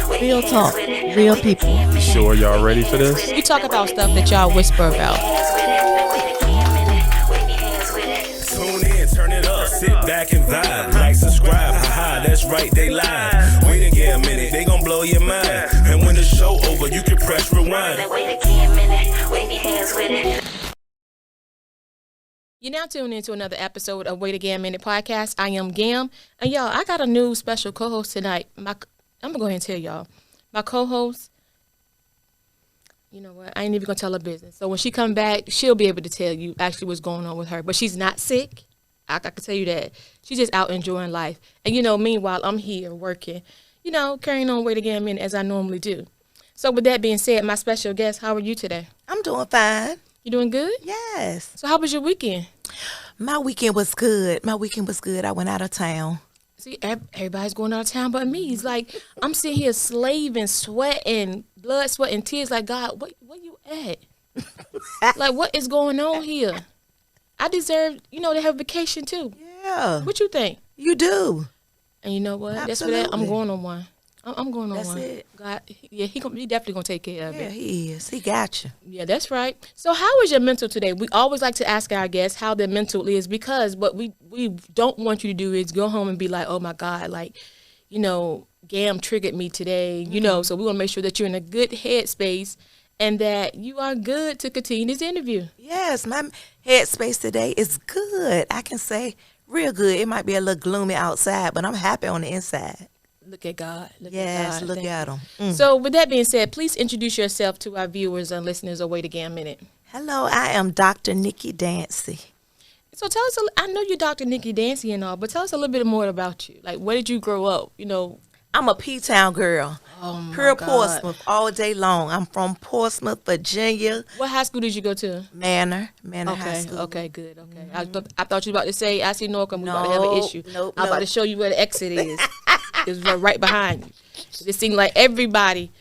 Real talk, real people. You sure y'all ready for this? We talk about stuff that y'all whisper about. Tune in, turn it up, sit back and vibe. Like, subscribe, haha, that's right, they live. Wait a Gam Minute, they gon' blow your mind. And when the show over, you can press rewind. Wait a Gam Minute, wave your hands with it. You're now tuned into another episode of Wait A Gam Minute podcast. I am Gam, and y'all, I got a new special co-host tonight. I'm gonna go ahead and tell y'all. My co-host, you know what? I ain't even gonna tell her business. So when she come back, she'll be able to tell you actually what's going on with her. But she's not sick. I can tell you that. She's just out enjoying life. And meanwhile, I'm here working, carrying on Wait A Gam Minute as I normally do. So with that being said, my special guest, how are you today? I'm doing fine. You doing good? Yes. So how was your weekend? My weekend was good. I went out of town. See, everybody's going out of town but me. It's like, I'm sitting here slaving, sweating, blood, sweat, and tears. Like, God, where you at? Like, what is going on here? I deserve, to have vacation too. Yeah. What you think? You do. And you know what? Absolutely. That's for that. I'm going on one. I'm going on That's one. it. God, yeah, he definitely gonna take care of Yeah, it. he is. He got you. Yeah, that's right. So how is your mental today? We always like to ask our guests how their mental is, because what we don't want you to do is go home and be like, oh my God, like, Gam triggered me today, so we want to make sure that you're in a good headspace and that you are good to continue this interview. Yes, my headspace today is good. I can say real good. It might be a little gloomy outside, but I'm happy on the inside. Look at God. Look Yes, at God. look at him. So with that being said, please introduce yourself to our viewers and listeners of Wait A Gam Minute. Hello, I am Dr. Nikki Dancy. So tell us, I know you're Dr. Nikki Dancy and all, but tell us a little bit more about you. Like, where did you grow up? I'm a P-Town girl. Oh my Pure God. Portsmouth all day long. I'm from Portsmouth, Virginia. What high school did you go to? Manor High School. Okay, good. Okay. I thought you were about to say, I see Norcom, we about to have an issue. Nope, I'm about to show you where the exit is. It's right behind you. It seemed like everybody,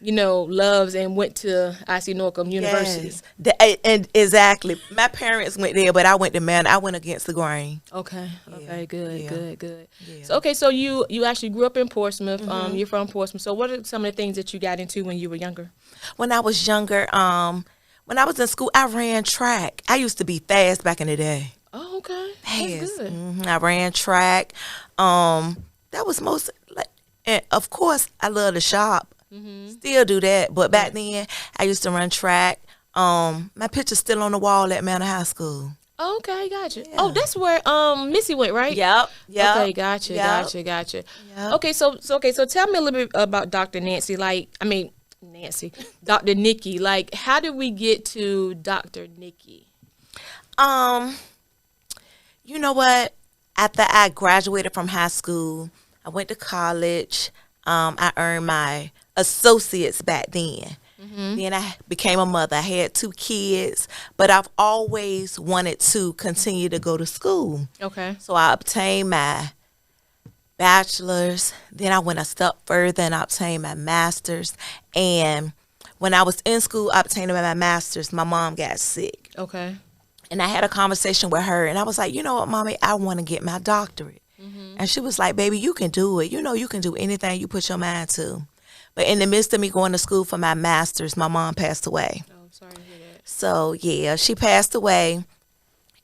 loves and went to IC Norcom University. Yes. And exactly. My parents went there, but I went to Manor. I went against the grain. Okay. Good. Yeah. So you actually grew up in Portsmouth. You're from Portsmouth. So what are some of the things that you got into when you were younger? When I was younger, when I was in school, I ran track. I used to be fast back in the day. Oh, okay. Fast. That's good. I ran track. That was most, and of course, I love to shop. Still do that, but back then, I used to run track. My picture's still on the wall at Manor High School. Oh, okay, gotcha. Yeah. Oh, that's where Missy went, right? Yep. Okay, gotcha. Yep. Okay, so tell me a little bit about Dr. Nancy. Dr. Nikki. Like, how did we get to Dr. Nikki? You know what? After I graduated from high school, I went to college. I earned my associates back then. Then I became a mother. I had 2 kids, but I've always wanted to continue to go to school. Okay. So I obtained my bachelor's. Then I went a step further and obtained my master's. And when I was in school obtaining my master's, my mom got sick. Okay. And I had a conversation with her, and I was like, you know what, Mommy, I want to get my doctorate. And she was like, baby, you can do it. You can do anything you put your mind to. But in the midst of me going to school for my master's, my mom passed away. Oh, sorry to hear that. So, yeah, she passed away.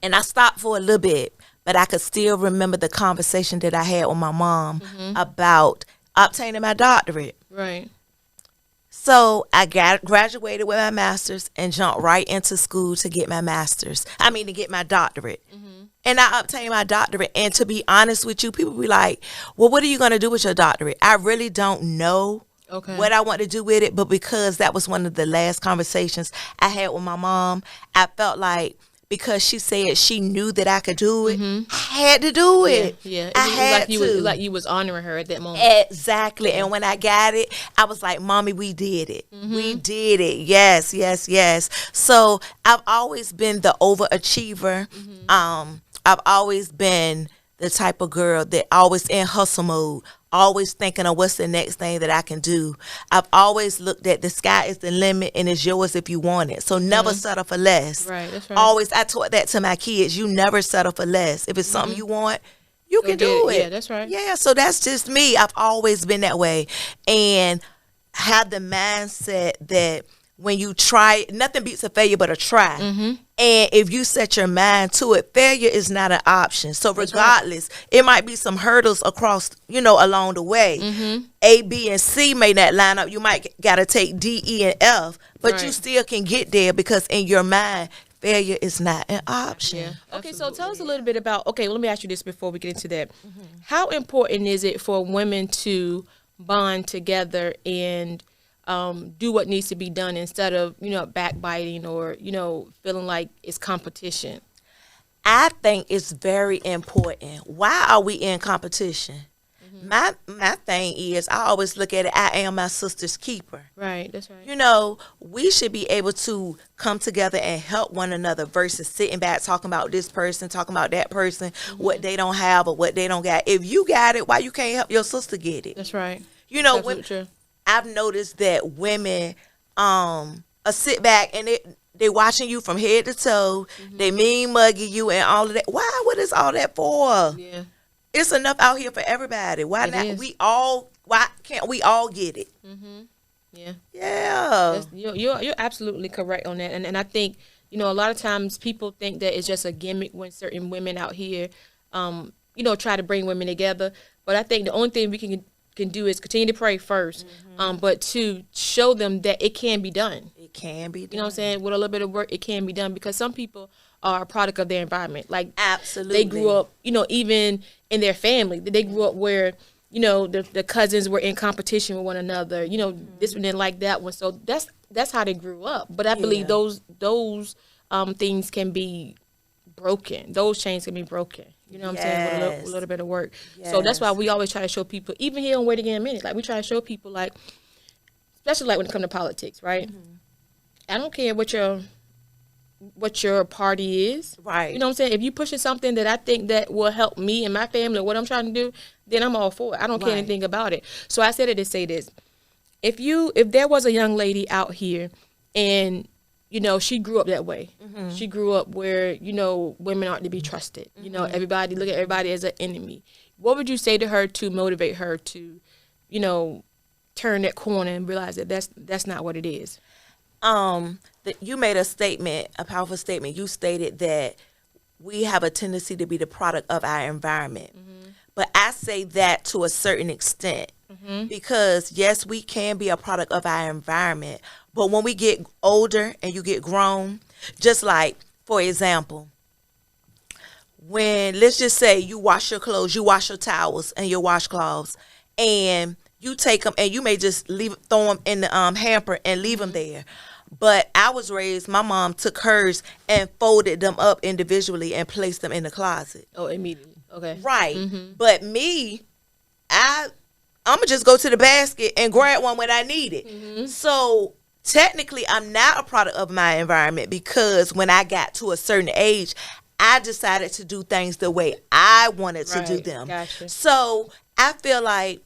And I stopped for a little bit, but I could still remember the conversation that I had with my mom about obtaining my doctorate. Right. So I graduated with my master's and jumped right into school to get my to get my doctorate. And I obtained my doctorate. And to be honest with you, people be like, well, what are you going to do with your doctorate? I really don't know what I want to do with it. But because that was one of the last conversations I had with my mom, I felt like because she said she knew that I could do it, I had to do it. Yeah. I had to. Like you was honoring her at that moment. Exactly. And when I got it, I was like, Mommy, we did it. We did it. Yes. So I've always been the overachiever. I've always been the type of girl that always in hustle mode, always thinking of what's the next thing that I can do. I've always looked at the sky is the limit and it's yours if you want it. So never settle for less. Right, that's right. Always, I taught that to my kids. You never settle for less. If it's something you want, You can do it. Yeah, that's right. Yeah, so that's just me. I've always been that way. And have the mindset that when you try, nothing beats a failure but a try. And if you set your mind to it, failure is not an option. So regardless, it might be some hurdles across, along the way. A, B, and C may not line up. You might got to take D, E, and F, but you still can get there because in your mind, failure is not an option. Yeah. Okay, so tell us a little bit about, let me ask you this before we get into that. How important is it for women to bond together and do what needs to be done instead of, backbiting or, feeling like it's competition? I think it's very important. Why are we in competition? My thing is, I always look at it, I am my sister's keeper. Right, that's right. We should be able to come together and help one another versus sitting back talking about this person, talking about that person, what they don't have or what they don't got. If you got it, why you can't help your sister get it? That's right. When true. I've noticed that women sit back and they watching you from head to toe. They mean mugging you and all of that. Why? What is all that for? Yeah. It's enough out here for everybody. Why not? Is. Why can't we all get it? Yeah. Yeah. You're absolutely correct on that. And I think, a lot of times people think that it's just a gimmick when certain women out here, try to bring women together. But I think the only thing we can do is continue to pray first, but to show them that it can be done. It can be done. You know what I'm saying? With a little bit of work, it can be done because some people are a product of their environment. Like, absolutely, they grew up, even in their family. They grew up where, the cousins were in competition with one another. This one didn't like that one. So that's how they grew up. But I believe those things can be broken. Those chains can be broken. You know what I'm saying? With a little bit of work. Yes. So that's why we always try to show people, even here on Wait A Gam Minute, like we try to show people, like, especially like when it comes to politics, right? I don't care what your party is. Right. You know what I'm saying? If you pushing something that I think that will help me and my family or what I'm trying to do, then I'm all for it. I don't care anything about it. So I said it to say this. If there was a young lady out here and she grew up that way. She grew up where, women aren't to be trusted. Everybody, look at everybody as an enemy. What would you say to her to motivate her to, turn that corner and realize that that's not what it is? You made a powerful statement. You stated that we have a tendency to be the product of our environment. But I say that to a certain extent because, yes, we can be a product of our environment. But when we get older and you get grown, just like, for example, when, let's just say you wash your clothes, you wash your towels and your washcloths, and you take them and you may just throw them in the hamper and leave them there. But I was raised, my mom took hers and folded them up individually and placed them in the closet. Oh, immediately. Okay. Right. But me, I'm going to just go to the basket and grab one when I need it. So technically, I'm not a product of my environment because when I got to a certain age, I decided to do things the way I wanted to do them. Gotcha. So I feel like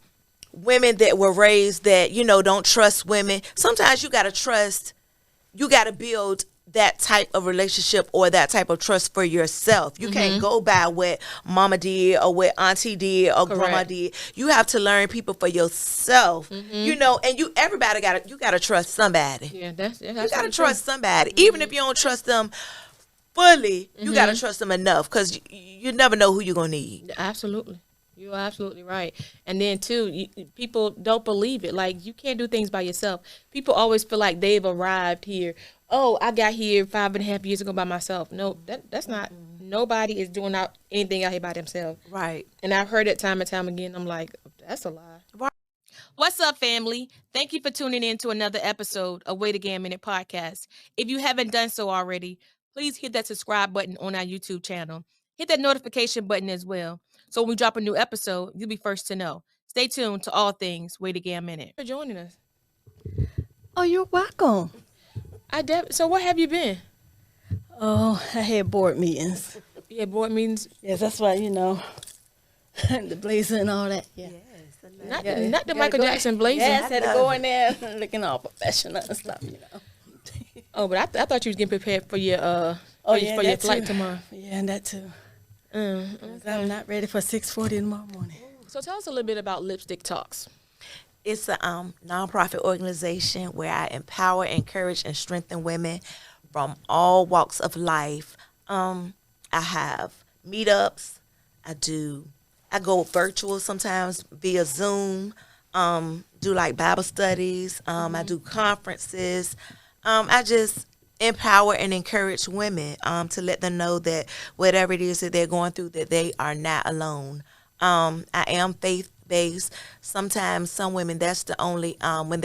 women that were raised that, don't trust women, sometimes you got to build that type of relationship or that type of trust for yourself. You can't go by what mama did or what auntie did or grandma did. You have to learn people for yourself, and everybody you got to trust somebody. Yeah, that's you got to trust somebody. Even if you don't trust them fully, you got to trust them enough because you never know who you're going to need. Absolutely. You're absolutely right. And then, too, people don't believe it. Like, you can't do things by yourself. People always feel like they've arrived here. Oh, I got here 5.5 years ago by myself. No, that's not. Nobody is doing anything out here by themselves. Right. And I've heard it time and time again. I'm like, that's a lie. Right. What's up, family? Thank you for tuning in to another episode of Wait A Gam Minute podcast. If you haven't done so already, please hit that subscribe button on our YouTube channel. Hit that notification button as well. So when we drop a new episode, you'll be first to know. Stay tuned to all things Wait A Gam Minute. For joining us. Oh, you're welcome. So what have you been? Oh, I had board meetings. You had board meetings? Yes, that's why, the blazer and all that. Yeah. Not the Michael Jackson blazer. Yes, had to go in there looking all professional and stuff, Oh, but I thought you was getting prepared for your for your flight tomorrow. Yeah, and that too. I'm not ready for 6:40 tomorrow morning. So tell us a little bit about Lipstick Talks. It's a nonprofit organization where I empower, encourage, and strengthen women from all walks of life. I have meetups. I go virtual sometimes via Zoom. Do like Bible studies. I do conferences. I just empower and encourage women to let them know that whatever it is that they're going through, that they are not alone. I am faith-based. Sometimes some women, that's the only, when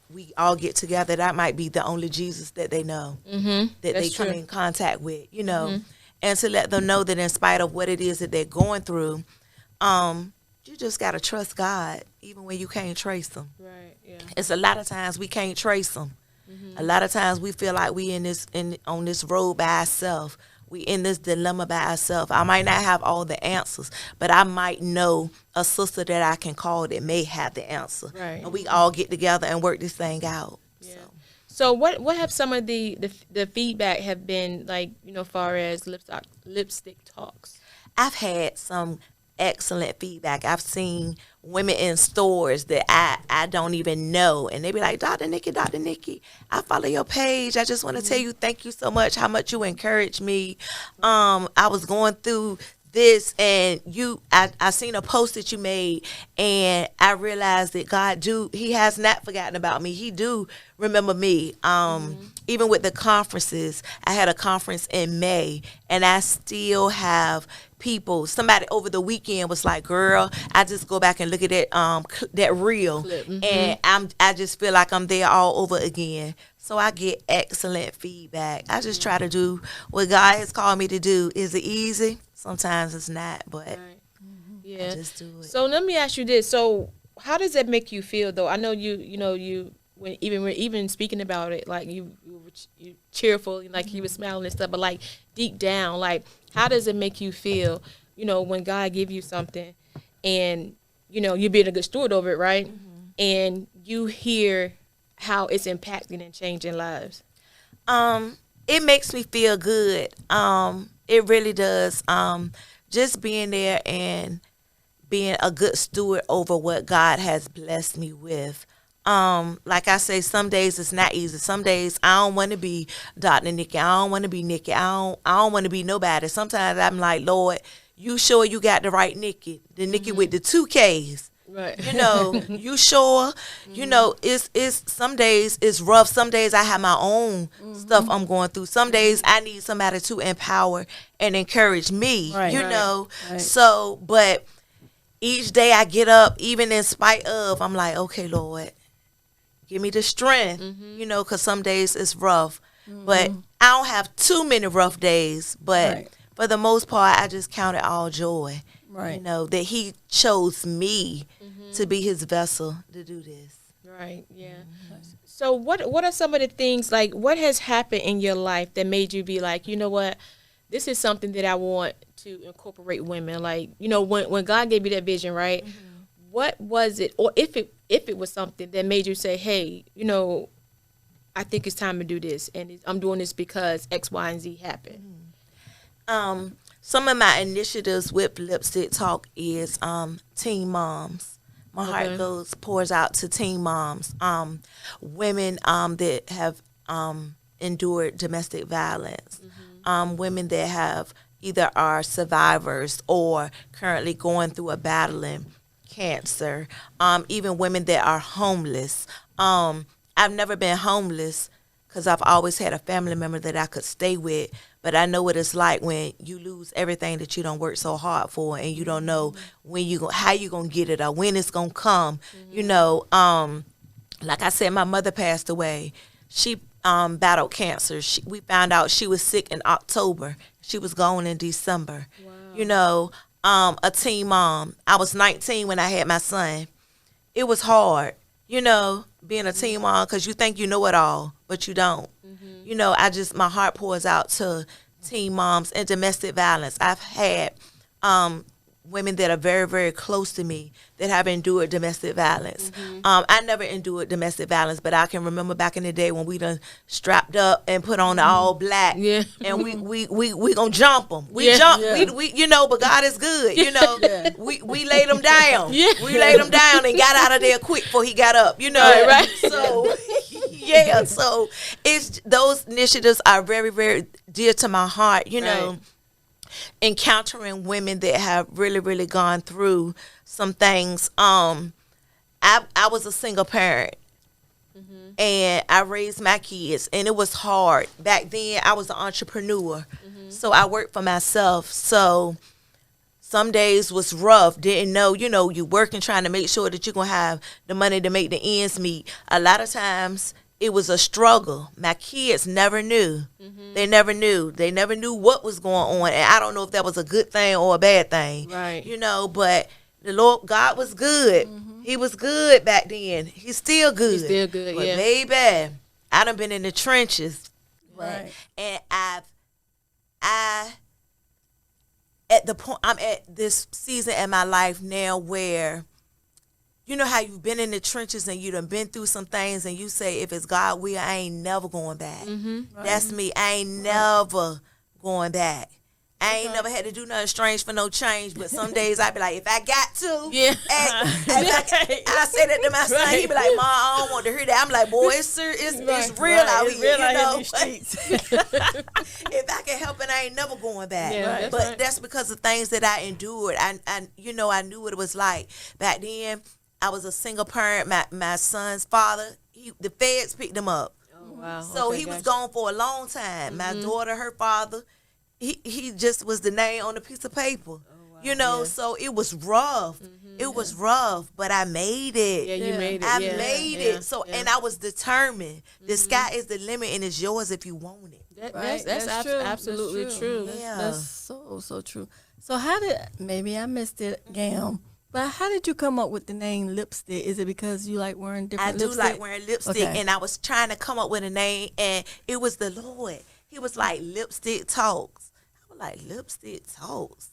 we all get together, that might be the only Jesus that they know, that they come in contact with, you know. And to let them know that in spite of what it is that they're going through, you just got to trust God, even when you can't trace them. Right, yeah. It's a lot of times we can't trace them. A lot of times we feel like we on this road by ourselves. We in this dilemma by ourselves. I might not have all the answers, but I might know a sister that I can call that may have the answer. Right. And we all get together and work this thing out. Yeah. So what have some of the feedback have been like, you know, far as lipstick talks? I've had some excellent feedback. I've seen women in stores that I don't even know, and they be like, Dr. Nikki, I follow your page. I just want to tell you thank you so much, how much you encouraged me. I was going through this, and I seen a post that you made, and I realized that God he has not forgotten about me. He do remember me. Even with the conferences, I had a conference in May, and I still have people. Somebody over the weekend was like, girl, I just go back and look at that reel, and I just feel like I'm there all over again. So I get excellent feedback. I just try to do what God has called me to do. Is it easy? Sometimes it's not, but yeah, I just do it. So let me ask you this: so how does that make you feel, though? I know you when even speaking about it, like you cheerful, like you were smiling and stuff, but like deep down, like how does it make you feel? You know, when God give you something, and you know you're being a good steward over it, right? And you hear how it's impacting and changing lives. It makes me feel good. It really does. Just being there and being a good steward over what God has blessed me with. Like I say, some days it's not easy. Some days I don't want to be Dr. Nikki. I don't want to be Nikki. I don't want to be nobody. Sometimes I'm like, Lord, you sure you got the right Nikki? The Nikki with the 2 Ks. Right. You know, you sure? You know, it's some days it's rough. Some days I have my own stuff I'm going through. Some days I need somebody to empower and encourage me. Right. You know, Right. so but each day I get up, even in spite of, I'm like, okay, Lord, give me the strength. You know, because some days it's rough, but I don't have too many rough days. But for the most part, I just count it all joy. Right. You know, that he chose me to be his vessel to do this. Right. Yeah. So what are some of the things, like what has happened in your life that made you be like, you know what, this is something that I want to incorporate women. Like, you know, when God gave you that vision, right? What was it, or if it was something that made you say, hey, you know, I think it's time to do this, and I'm doing this because X, Y, and Z happened. Some of my initiatives with Lipstick Talk is teen moms. My heart pours out to teen moms, women that have endured domestic violence, women that have either are survivors or currently going through a battling cancer, even women that are homeless. I've never been homeless because I've always had a family member that I could stay with. But I know what it's like when you lose everything that you don't work so hard for, and you don't know how you gonna get it or when it's gonna come. You know, like I said, my mother passed away. She battled cancer. We found out she was sick in October. She was gone in December. Wow. You know, a teen mom. I was 19 when I had my son. It was hard, you know, being a teen mom, because you think you know it all, but you don't. You know, my heart pours out to teen moms and domestic violence. I've had women that are very, very close to me that have endured domestic violence. I never endured domestic violence, but I can remember back in the day when we done strapped up and put on the all black, Yeah. and we gonna jump them. We jump, we you know, but God is good, you know. We laid them down. Yeah. We laid him down and got out of there quick before he got up, you know. Right. So, yeah, so it's those initiatives are very, very dear to my heart, you know. Encountering women that have really, really gone through some things. I was a single parent. And I raised my kids, and it was hard. Back then, I was an entrepreneur, so I worked for myself. So some days was rough. Didn't know, you know, you working, trying to make sure that you're going to have the money to make the ends meet. A lot of times, it was a struggle. My kids never knew. They never knew. They never knew what was going on. And I don't know if that was a good thing or a bad thing. Right. You know, but the Lord, God was good. He was good back then. He's still good. He's still good, but yeah. baby, I done been in the trenches. Right. And at the point, I'm at this season in my life now where, you know how you've been in the trenches and you done been through some things and you say, if it's God will, I ain't never going back. That's me. I ain't never going back. I ain't never had to do nothing strange for no change, but some days I be like, if I got to, Yeah. I say that to my son, he be like, Mom, I don't want to hear that. I'm like, boy, it's real out here, you know. If I can help it, I ain't never going back. Yeah, But that's because of things that I endured. I you know, I knew what it was like. Back then, I was a single parent. My son's father, the feds picked him up. Oh, wow. So Okay, he was gotcha. gone for a long time. My daughter, her father, he just was the name on a piece of paper. You know, so it was rough. It was rough, but I made it. Yeah, you made it. I yeah. made Yeah. it. So, Yeah. and I was determined. The sky is the limit, and it's yours if you want it. That's true. absolutely That's true. Yeah. That's so true. So how did, maybe I missed it, Gam, but how did you come up with the name Lipstick? Is it because you like wearing different I do lipstick? like wearing lipstick, Okay. and I was trying to come up with a name, and it was the Lord. He was like, Lipstick Talks. I was like, Lipstick Talks.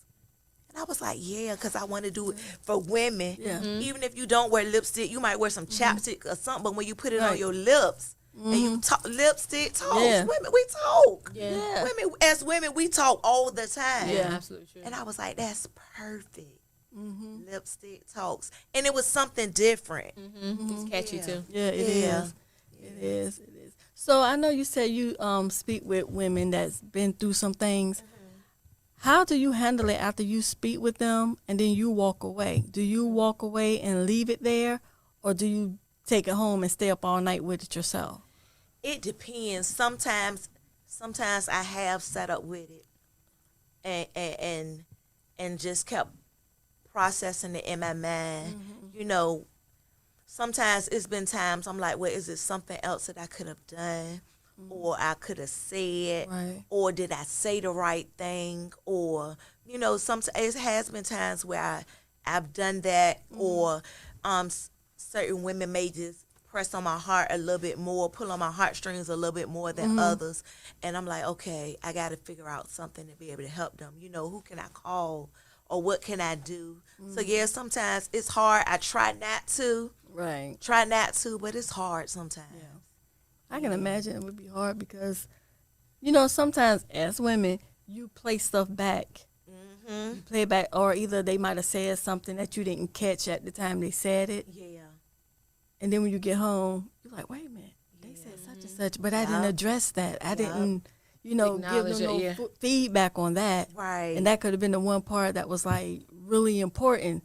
And I was like, yeah, because I want to do it for women. Yeah. Even if you don't wear lipstick, you might wear some chapstick or something, but when you put it on Right. your lips, and you talk, lipstick talks. Yeah. Women, we talk. Yeah. Women, as women, we talk all the time. Yeah, absolutely true. And I was like, that's perfect. Lipstick Talks. And it was something different. It's catchy too. Yeah, it is. Yeah. It is. So I know you said you speak with women that's been through some things. How do you handle it after you speak with them and then you walk away? Do you walk away and leave it there, or do you take it home and stay up all night with it yourself? It depends. Sometimes I have sat up with it and just kept processing it in my mind. You know, sometimes it's been times I'm like, well, is it something else that I could have done? Or I could have said, Right. or did I say the right thing? Or, you know, it has been times where I've done that, or certain women may just press on my heart a little bit more, pull on my heartstrings a little bit more than others. And I'm like, okay, I got to figure out something to be able to help them. You know, who can I call, or what can I do? So, yeah, sometimes it's hard. I try not to, but it's hard sometimes. I can imagine it would be hard because, you know, sometimes as women, you play stuff back. You play it back, or either they might have said something that you didn't catch at the time they said it. Yeah. And then when you get home, you're like, wait a minute, they said such and such, but I didn't address that. I didn't, you know, give Acknowledge them it, no yeah. feedback on that. Right. And that could have been the one part that was like really important.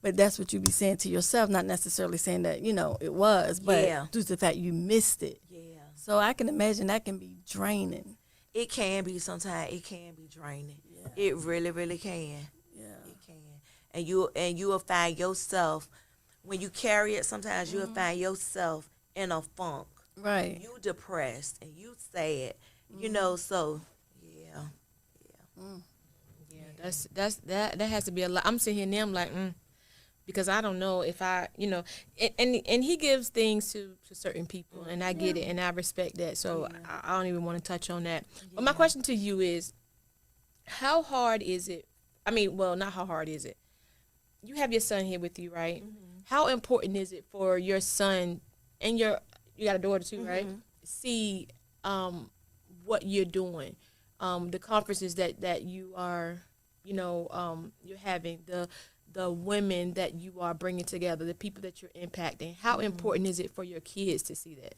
But that's what you be saying to yourself, not necessarily saying that, you know, it was, but Yeah. due to the fact you missed it. Yeah. So I can imagine that can be draining. It can be sometimes. It can be draining. It really, really can. Yeah. It can. And you will find yourself, when you carry it, sometimes you'll find yourself in a funk. Right. You depressed and you sad. You know, so yeah. Yeah, that has to be a lot. I'm sitting here now, I'm like, because I don't know if I, you know, and he gives things to certain people, and I get it, and I respect that. So I don't even want to touch on that. But my question to you is, how hard is it? I mean, well, not how hard is it? You have your son here with you, right? How important is it for your son and you got a daughter too, right? See what you're doing, the conferences that you are, you're having, the women that you are bringing together, the people that you're impacting. How important is it for your kids to see that?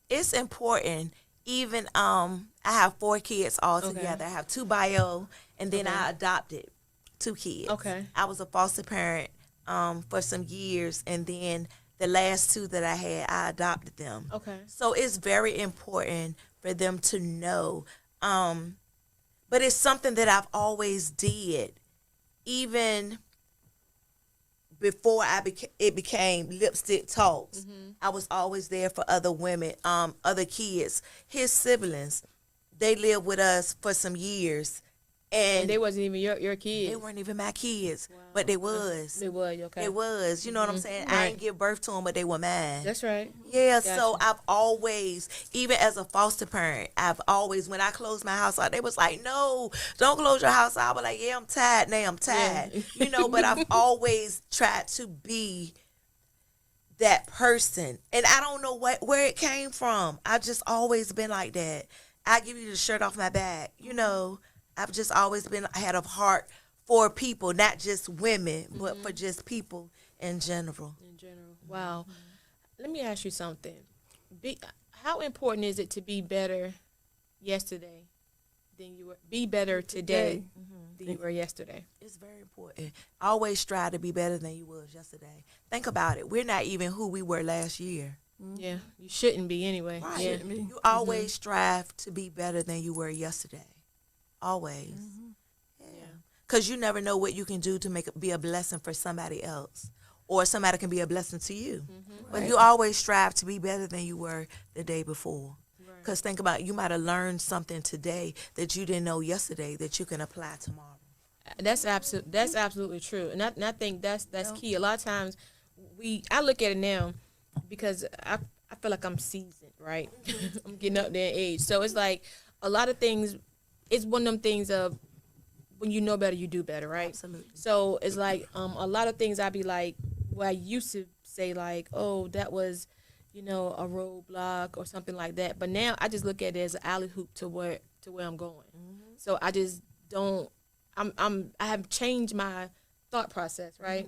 It's important. Even I have 4 kids all together. I have 2 bio, and then I adopted 2 kids. Okay. I was a foster parent for some years, and then the last 2 that I had, I adopted them. Okay. So it's very important for them to know. But it's something that I've always did, even before it became Lipstick Talks. I was always there for other women, other kids. His siblings, they lived with us for some years. And they wasn't even your kids. They weren't even my kids, but they was. They was, okay. They was. You know what I'm saying? I didn't give birth to them, but they were mine. That's right. Yeah, Gotcha. so I've always, even as a foster parent, when I closed my house out, they was like, no, don't close your house out. I was like, yeah, I'm tired now. I'm tired. Yeah. But I've always tried to be that person. And I don't know where it came from. I've just always been like that. I give you the shirt off my back, I've just always had a heart for people, not just women, but for just people in general. In general. Wow. Let me ask you something. How important is it to be better yesterday than you were? Be better today than you were yesterday. It's very important. Always strive to be better than you was yesterday. Think about it. We're not even who we were last year. Yeah, you shouldn't be anyway. Right. Yeah. You always strive to be better than you were yesterday. Always. Yeah. Because you never know what you can do to be a blessing for somebody else. Or somebody can be a blessing to you. But you always strive to be better than you were the day before. Because think about it, you might have learned something today that you didn't know yesterday that you can apply tomorrow. That's absolutely true. And I think that's key. A lot of times I look at it now because I feel like I'm seasoned, right? I'm getting up there in age. So it's like a lot of things. It's one of them things of when you know better, you do better, right? Absolutely. So it's like a lot of things I'd be like, well, I used to say like, oh, that was, a roadblock or something like that. But now I just look at it as an alley hoop to where I'm going. So I just don't. I have changed my thought process, right?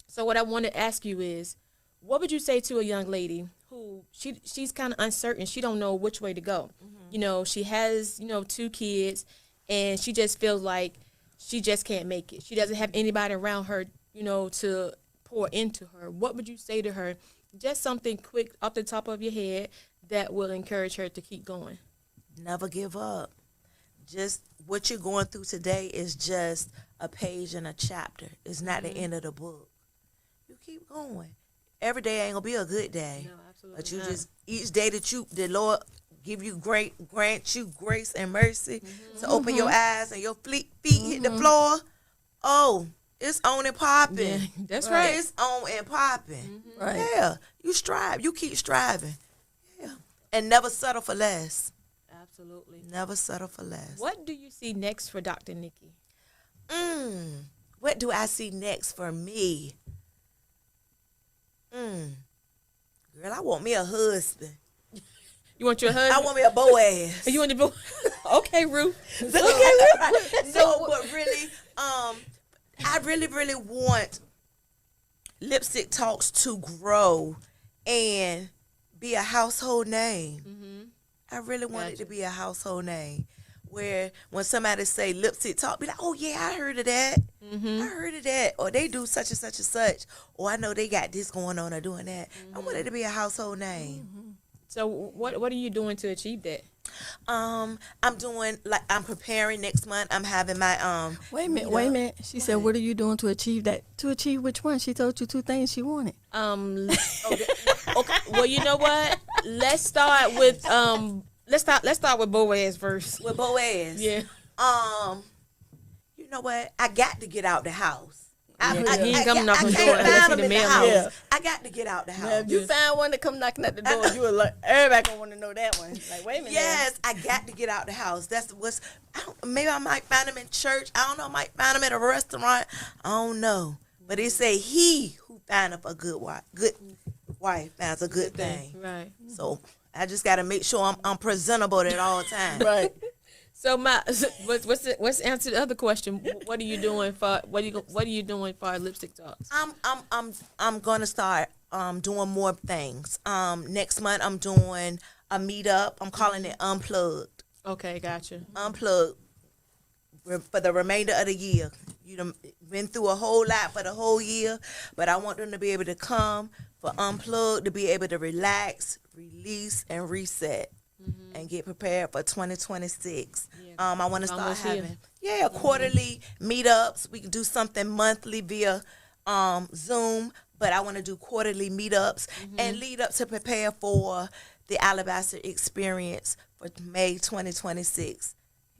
So what I want to ask you is, what would you say to a young lady who she's kind of uncertain? She don't know which way to go. She has, 2 kids, and she just feels like she just can't make it. She doesn't have anybody around her, to pour into her. What would you say to her? Just something quick off the top of your head that will encourage her to keep going. Never give up. Just what you're going through today is just a page in a chapter. It's not the end of the book. You keep going. Every day ain't gonna be a good day. No, absolutely But you not. just each day that the Lord grant you grace and mercy to open your eyes and your feet hit the floor. Oh, it's on and popping. Yeah, that's right. It's on and popping. Right. Yeah, you strive. You keep striving. Yeah, and never settle for less. Absolutely. Never settle for less. What do you see next for Dr. Nikki? What do I see next for me? Girl, I want me a husband. You want your husband? I want me a Boaz. You want your okay, Ruth. No, but really, I really, really want Lipstick Talks to grow and be a household name. I really want it to be a household name where when somebody say Lipstick Talk, be like, oh yeah, I heard of that. I heard of that. Or they do such and such and such. Or I know they got this going on or doing that. I want it to be a household name. So what are you doing to achieve that? I'm preparing next month. I'm having my Wait a minute. She said, what are you doing to achieve that? To achieve which one? She told you 2 things she wanted. Okay. Well, you know what? Let's start with let's start with Boaz first. With Boaz. Yeah. You know what? I got to get out the house. He ain't come knock on the can't door unless find he him the in the mailman. house. Yeah. I got to get out the Now, house. if you find one that come knocking at the door, you will like everybody gonna want to know that one. Like, wait a minute. Yes, I got to get out the house. That's what's. Maybe I might find him in church. I don't know. I might find him at a restaurant. I don't know. But it say he who findeth a good wife finds a good thing. Right. So I just got to make sure I'm presentable at all times. Right. So what's the answer to the other question? What are you doing for what are you doing for our lipstick talks? I'm gonna start doing more things. Next month I'm doing a meetup. I'm calling it Unplugged. Okay, gotcha. Unplugged for the remainder of the year. You done been through a whole lot for the whole year, but I want them to be able to come for Unplugged, to be able to relax, release, and reset. And get prepared for 2026. Yeah. I want to start Almost here. having quarterly meetups. We can do something monthly via Zoom, but I want to do quarterly meetups and lead up to prepare for the Alabaster experience for May 2026.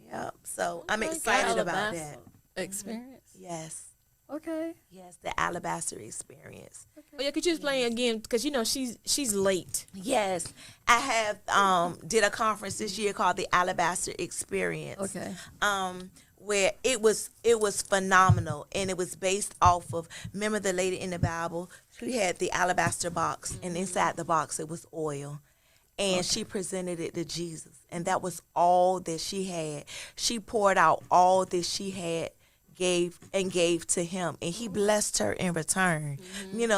Yep. So I'm excited about that. Experience. Yes. Okay. Yes, the Alabaster experience. Oh yeah, could you explain again? Because she's late. Yes, I have did a conference this year called the Alabaster Experience. Okay. Where it was phenomenal, and it was based off of, remember the lady in the Bible? She had the alabaster box, and inside the box it was oil, and she presented it to Jesus, and that was all that she had. She poured out all that she had, gave to him, and he blessed her in return.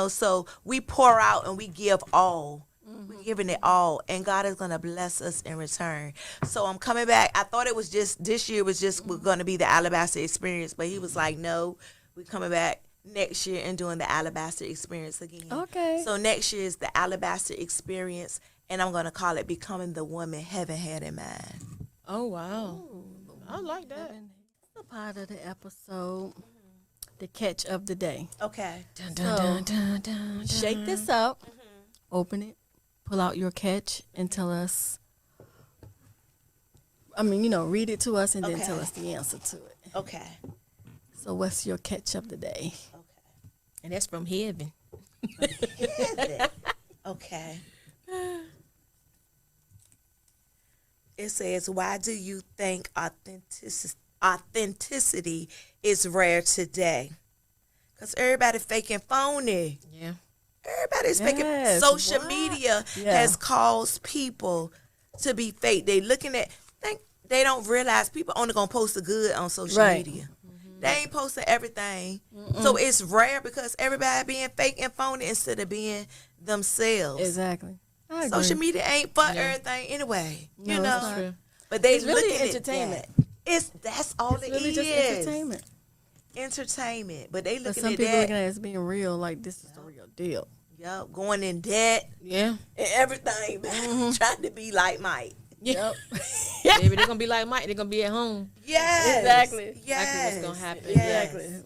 So we pour out and we give all. We're giving it all, and God is going to bless us in return. So I'm coming back. I thought it was just this year was just going to be the Alabaster experience, but he was like, no, we're coming back next year and doing the Alabaster experience again. Okay. So next year is the Alabaster experience, and I'm going to call it Becoming the Woman Heaven Had in Mind. Oh wow, I like that. A part of the episode, the catch of the day. Okay. Dun, dun, dun, dun, dun, Shake dun. this up, open it, pull out your catch, and tell us. Read it to us and then Okay. tell us the answer to it. Okay. So, what's your catch of the day? And that's from heaven. Okay. It says, why do you think authenticity is rare today? Because everybody faking phony. Yeah. Everybody's faking. Yes, Social what? media Yeah. has caused people to be fake. They looking at, they don't realize people only going to post the good on social Right. media. They ain't posting everything. So it's rare because everybody being fake and phony instead of being themselves. Exactly. I agree. Social media ain't for everything anyway. No, you it's know. not. True. But they It's really looking at entertainment. that. That's all It's it really is. just entertainment. Entertainment. But they But looking some at people that. looking at it as being real, like this is the real deal. Yup, going in debt Yeah. and everything, trying to be like Mike. Yeah. Maybe they're gonna be like Mike. They're gonna be at home. Yes. Exactly. Yes. Exactly what's gonna happen. Yes. Exactly.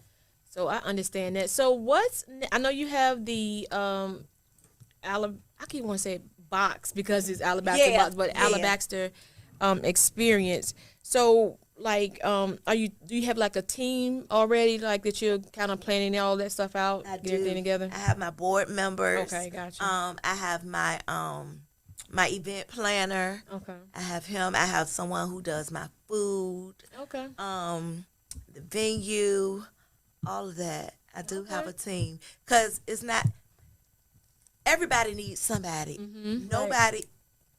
So I understand that. So I know you have the I keep wanting to say box because it's Alabaster box, but Alabaster experience. So like do you have like a team already, like that you're kind of planning all that stuff out, I get do. everything together? I have my board members. Okay, gotcha. I have my my event planner. Okay. I have him. I have someone who does my food. Okay. The venue, all of that. I do have a team because it's not. Everybody needs somebody. Nobody.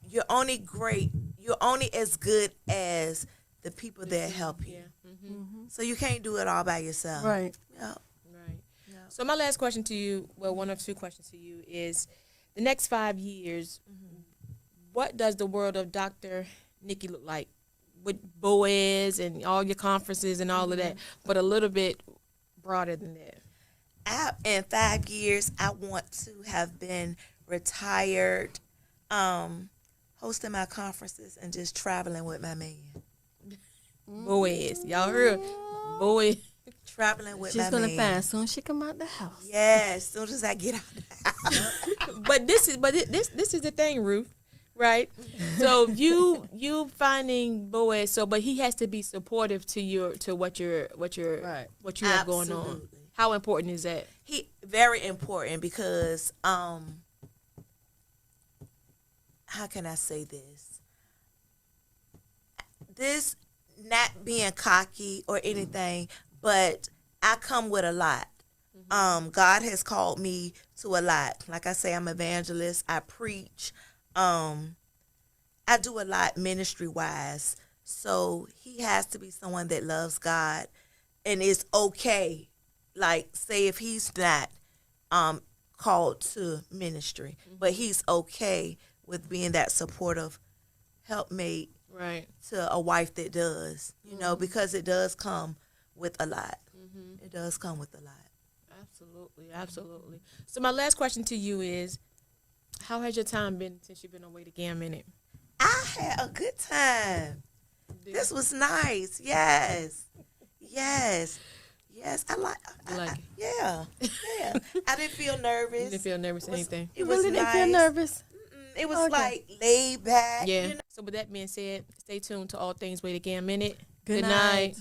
You're only great. You're only as good as the people that help you. Yeah. So you can't do it all by yourself. Right. Yeah. Right. So my last question to you, well, one of two questions to you is, the next 5 years, what does the world of Dr. Nikki look like with Boaz and all your conferences and all of that, but a little bit broader than that? In 5 years, I want to have been retired, hosting my conferences and just traveling with my man. Boaz, y'all heard? Boaz. Traveling with She's my gonna man. find as soon as she come out the house. Yes, as soon as I get out the house. But this is the thing, Ruth, right? So you finding Boaz, but he has to be supportive to what you have going on. Absolutely. How important is that? He very important because how can I say this? This not being cocky or anything, but I come with a lot. God has called me to a lot. Like I say, I'm an evangelist. I preach. I do a lot ministry wise. So he has to be someone that loves God and is okay. Like, say if he's not called to ministry, but he's okay with being that supportive helpmate Right. to a wife that does, you know, because it does come with a lot. It does come with a lot. Absolutely, absolutely. So my last question to you is, how has your time been since you've been on Wait A Gam Minute? I had a good time. This was nice. Yes. Yes. Yes. I like You like it? Yeah. Yeah. I didn't feel nervous. You didn't feel nervous or anything? It was Really didn't feel nice. nervous. It was Okay. like laid back. Yeah. You know? So with that being said, stay tuned to all things Wait A Gam Minute. Good night.